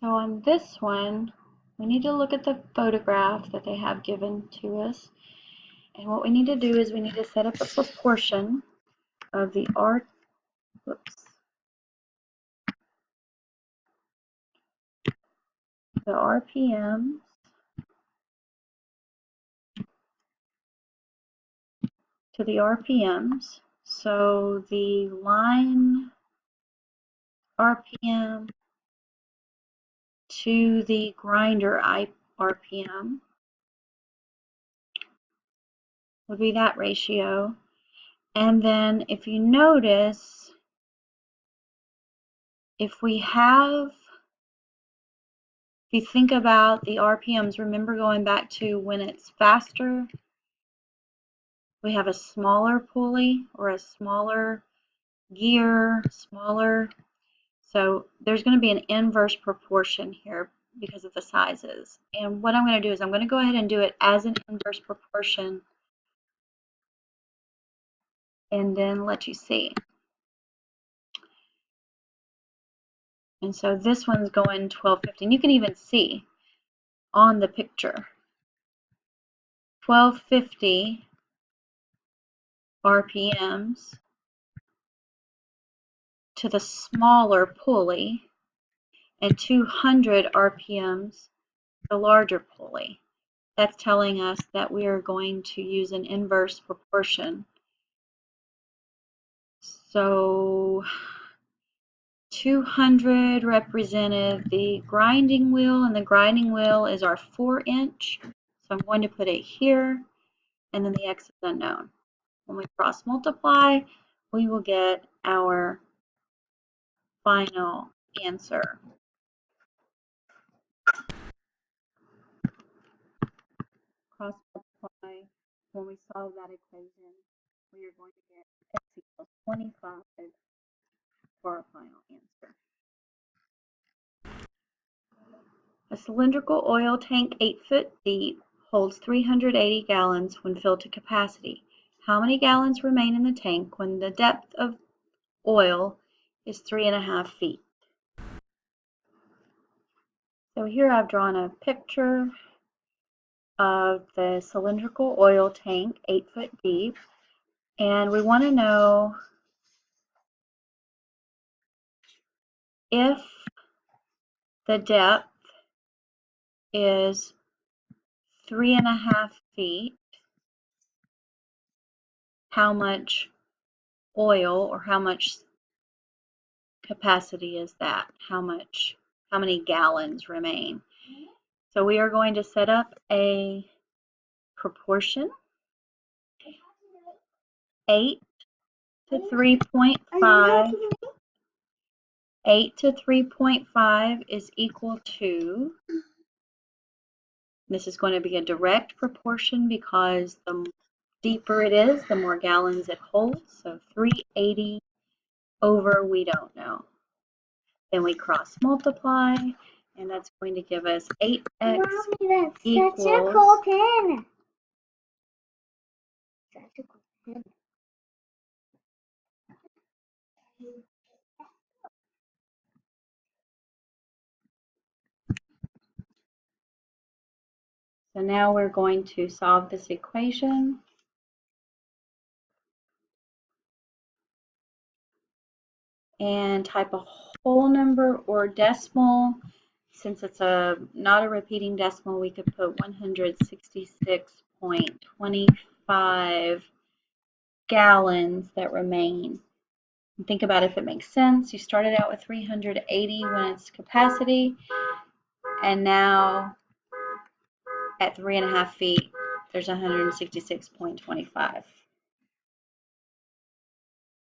So on this one, we need to look at the photograph that they have given to us. And what we need to do is we need to set up a proportion of the RPMs to the RPMs. So the line RPM to the grinder RPM would be that ratio. And then if you notice, if you think about the RPMs, remember going back to when it's faster, we have a smaller pulley or a smaller gear, so there's going to be an inverse proportion here because of the sizes. And what I'm going to do is I'm going to go ahead and do it as an inverse proportion and then let you see. And so this one's going 1250. And you can even see on the picture 1250 RPMs to the smaller pulley and 200 RPMs the larger pulley. That's telling us that we are going to use an inverse proportion. So 200 represented the grinding wheel, and the grinding wheel is our 4-inch. So I'm going to put it here, and then the X is unknown. When we cross multiply, we will get our final answer. Cross multiply, when we solve that equation, we are going to get X equals 25 for our final answer. A cylindrical oil tank 8 foot deep holds 380 gallons when filled to capacity. How many gallons remain in the tank when the depth of oil is 3.5 feet? So here I've drawn a picture of the cylindrical oil tank 8 foot deep, and we want to know if the depth is 3.5 feet, how much oil or how much capacity is that? How many gallons remain? So we are going to set up a proportion, 8 to 3.5. 8 to 3.5 is equal to, this is going to be a direct proportion because the deeper it is, the more gallons it holds. So 380 over we don't know. Then we cross multiply, and that's going to give us 8x equals. Such a cool pen. Such a cool pen. So now we're going to solve this equation. And type a whole number or decimal. Since it's not a repeating decimal, we could put 166.25 gallons that remain. And think about if it makes sense. You started out with 380 when it's capacity, and now at 3.5 feet, there's 166.25.